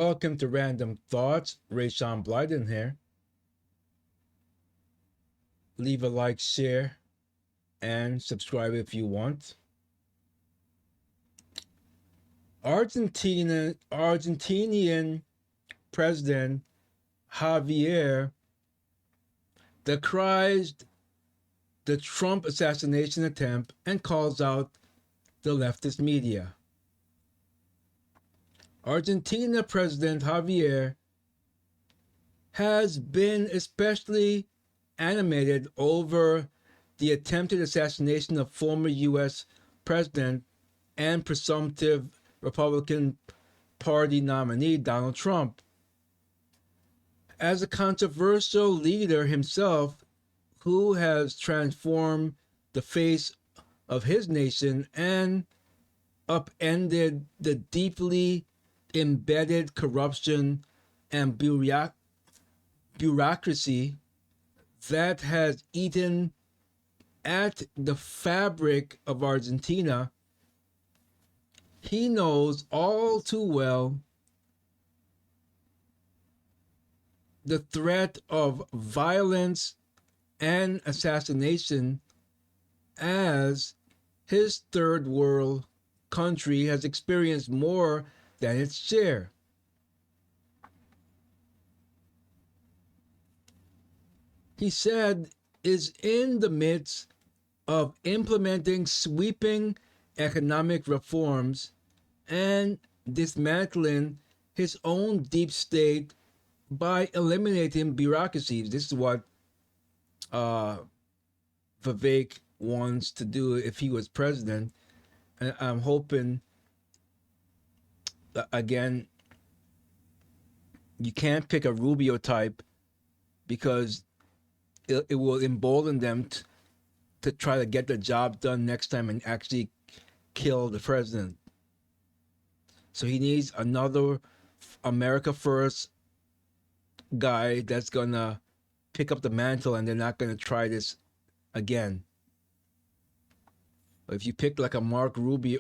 Welcome to Random Thoughts. Rayshawn Blyden here. Leave a like, share, and subscribe if you want. Argentinian President Javier decries the Trump assassination attempt and calls out the leftist media. Argentina President Javier has been especially animated over the attempted assassination of former U.S. President and presumptive Republican Party nominee Donald Trump. As a controversial leader himself who has transformed the face of his nation and upended the deeply embedded corruption and bureaucracy that has eaten at the fabric of Argentina, he knows all too well the threat of violence and assassination as his third world country has experienced more than its share. He said is in the midst of implementing sweeping economic reforms and dismantling his own deep state by eliminating bureaucracies. This is what Vivek wants to do if he was president. And I'm hoping, again, you can't pick a Rubio type because it will embolden them to try to get the job done next time and actually kill the president. So he needs another America First guy that's going to pick up the mantle, and they're not going to try this again. If you pick like a Mark Rubio,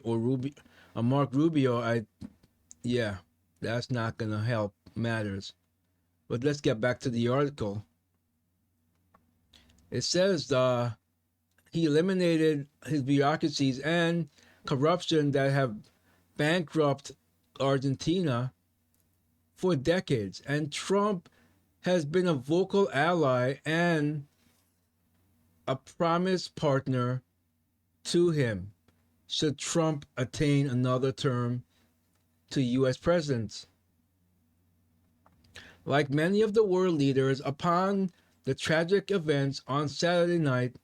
yeah, that's not going to help matters. But let's get back to the article. It says he eliminated his bureaucracies and corruption that have bankrupted Argentina for decades. And Trump has been a vocal ally and a promised partner to him should Trump attain another term to U.S. president. Like many of the world leaders, upon the tragic events on Saturday night,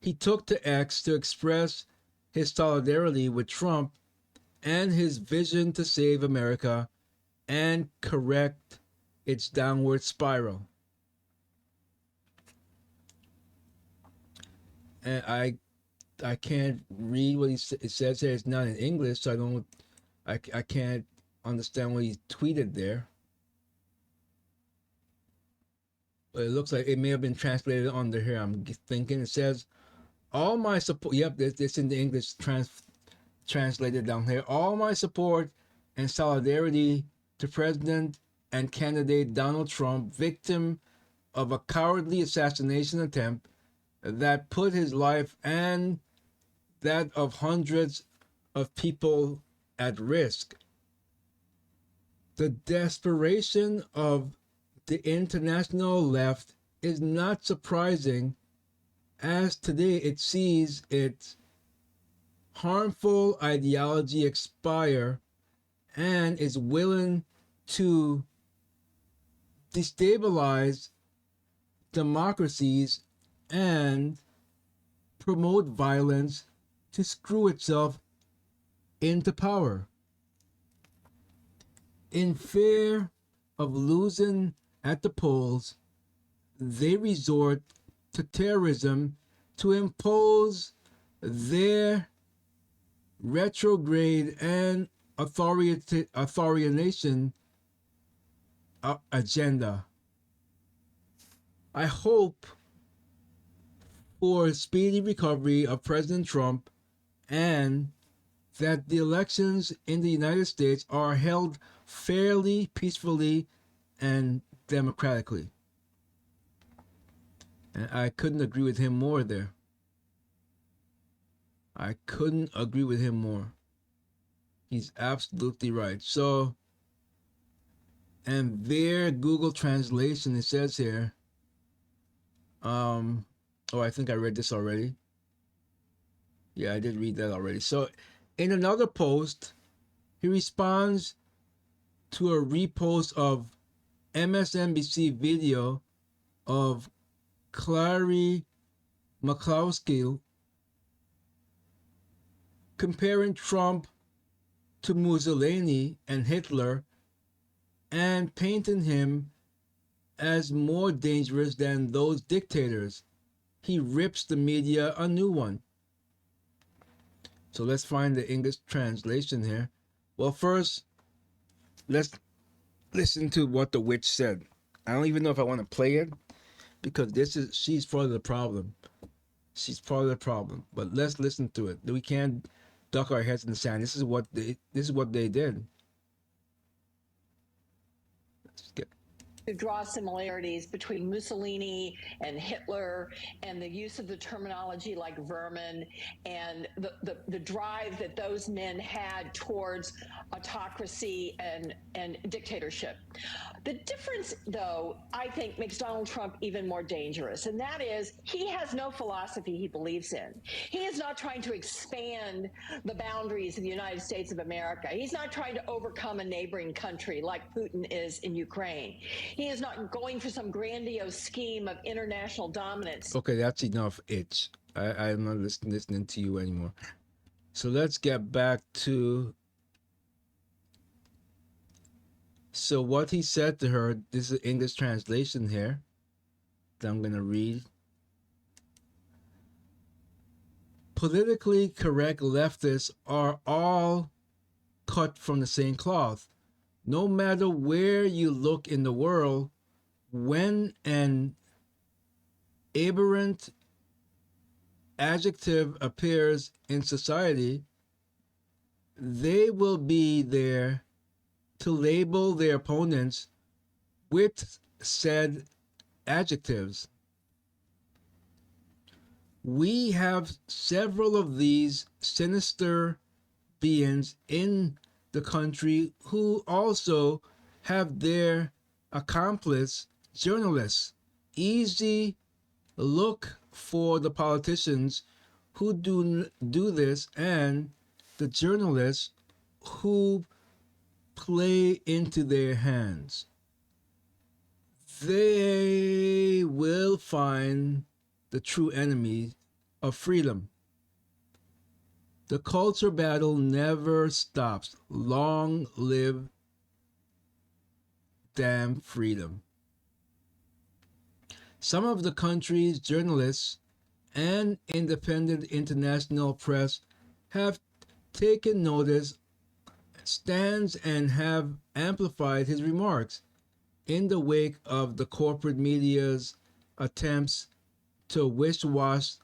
he took to X to express his solidarity with Trump and his vision to save America and correct its downward spiral. And I can't read what it says here. It's not in English, so I can't understand what he tweeted there. But it looks like it may have been translated under here. I'm thinking it says, all my support. Yep, it's in the English translated down here. All my support and solidarity to President and candidate Donald Trump, victim of a cowardly assassination attempt that put his life and that of hundreds of people at risk. The desperation of the international left is not surprising, as today it sees its harmful ideology expire and is willing to destabilize democracies and promote violence to screw itself into power. In fear of losing at the polls, they resort to terrorism to impose their retrograde and authoritarian agenda. I hope for a speedy recovery of President Trump and that the elections in the United States are held fairly, peacefully, and democratically. And I couldn't agree with him more there. I couldn't agree with him more. He's absolutely right. So, and their Google translation, it says here, I think I read this already. Yeah, I did read that already. So, in another post, he responds to a repost of MSNBC video of Clary McCloskey comparing Trump to Mussolini and Hitler and painting him as more dangerous than those dictators. He rips the media a new one. So let's find the English translation here. Well, first, let's listen to what the witch said. I don't even know if I want to play it because she's part of the problem. She's part of the problem. But let's listen to it. We can't duck our heads in the sand. This is what they did. Let's get to draw similarities between Mussolini and Hitler and the use of the terminology like vermin and the drive that those men had towards autocracy and dictatorship. The difference, though, I think makes Donald Trump even more dangerous, and that is he has no philosophy he believes in. He is not trying to expand the boundaries of the United States of America. He's not trying to overcome a neighboring country like Putin is in Ukraine. He is not going for some grandiose scheme of international dominance. Okay, that's enough, itch. I'm not listening to you anymore. So let's get back to. So what he said to her, this is English translation here that I'm going to read. Politically correct leftists are all cut from the same cloth. No matter where you look in the world, when an aberrant adjective appears in society, they will be there to label their opponents with said adjectives. We have several of these sinister beings in the country who also have their accomplice journalists. Easy look for the politicians who do this and the journalists who play into their hands. They will find the true enemy of freedom. The culture battle never stops. Long live damn freedom. Some of the country's journalists and independent international press have taken notice, stands, and have amplified his remarks in the wake of the corporate media's attempts to wish-wash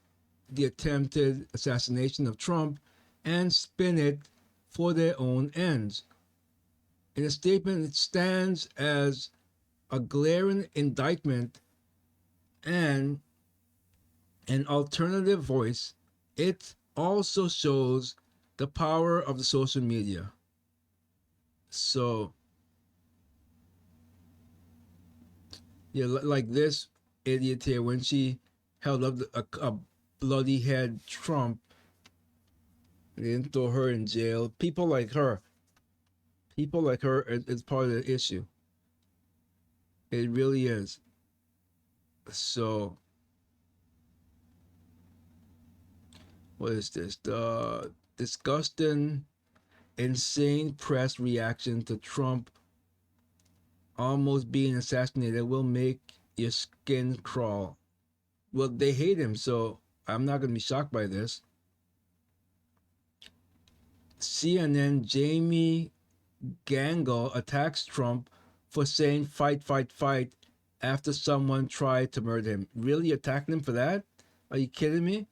the attempted assassination of Trump and spin it for their own ends. In a statement, it stands as a glaring indictment and an alternative voice. It also shows the power of the social media. So, yeah, like this idiot here, when she held up a bloody head Trump, they didn't throw her in jail. People like her is part of the issue. It really is. So, what is this? The disgusting, insane press reaction to Trump almost being assassinated will make your skin crawl. Well, they hate him, so I'm not going to be shocked by this. CNN Jamie Gangel attacks Trump for saying fight, fight, fight after someone tried to murder him. Really attacking him for that? Are you kidding me?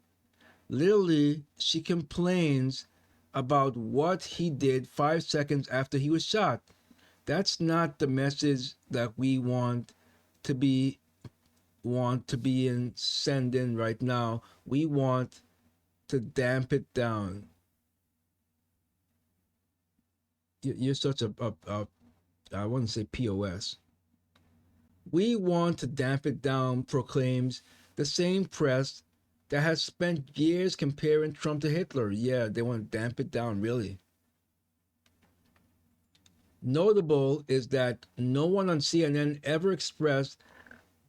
Literally, she complains about what he did 5 seconds after he was shot. That's not the message that we to be want to be in send in right now. We want to damp it down. You're such a I wouldn't say POS. We want to damp it down, proclaims the same press that has spent years comparing Trump to Hitler. Yeah, they want to damp it down, really. Notable is that no one on CNN ever expressed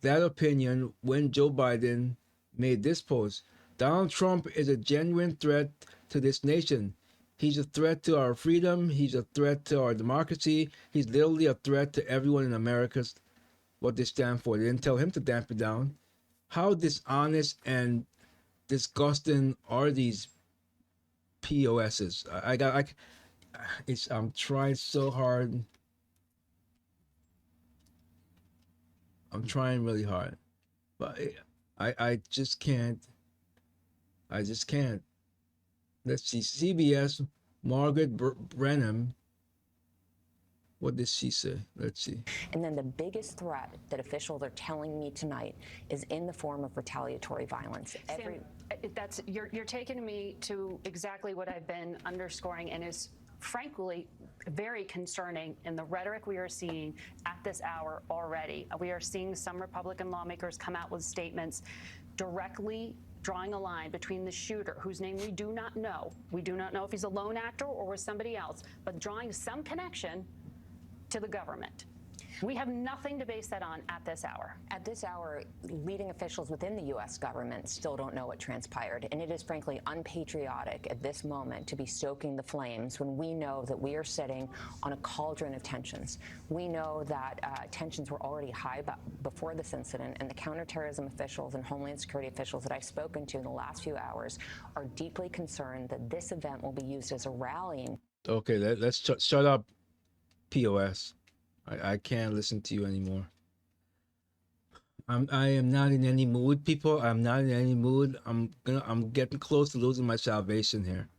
that opinion when Joe Biden made this post. Donald Trump is a genuine threat to this nation. He's a threat to our freedom. He's a threat to our democracy. He's literally a threat to everyone in America, what they stand for. They didn't tell him to damp it down. How dishonest and disgusting are these POSs? I'm trying so hard. I'm trying really hard, but I just can't. I just can't. Let's see. CBS, Margaret Brenham. What did she say? Let's see. And then the biggest threat that officials are telling me tonight is in the form of retaliatory violence. You're taking me to exactly what I've been underscoring and is frankly very concerning in the rhetoric we are seeing at this hour already. We are seeing some Republican lawmakers come out with statements directly drawing a line between the shooter, whose name we do not know. We do not know if he's a lone actor or was somebody else, but drawing some connection to the government. We have nothing to base that on at this hour. At this hour, leading officials within the U.S. government still don't know what transpired, and it is frankly unpatriotic at this moment to be stoking the flames when we know that we are sitting on a cauldron of tensions. We know that tensions were already high before this incident, and the counterterrorism officials and Homeland Security officials that I've spoken to in the last few hours are deeply concerned that this event will be used as a rallying. Okay, let's shut up, POS. I can't listen to you anymore. I am not in any mood, people. I'm not in any mood. I'm getting close to losing my salvation here.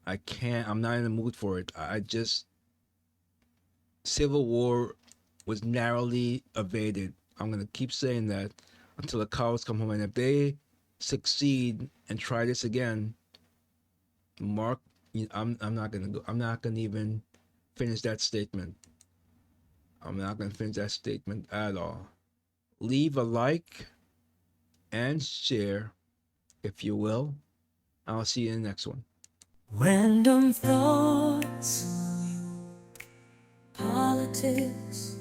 I can't. I'm not in the mood for it. I just Civil War was narrowly evaded. I'm gonna keep saying that until the cows come home. And if they succeed and try this again, Mark, I'm not gonna go. I'm not gonna even finish that statement. I'm not going to finish that statement at all. Leave a like and share if you will. I'll see you in the next one. Random thoughts, politics,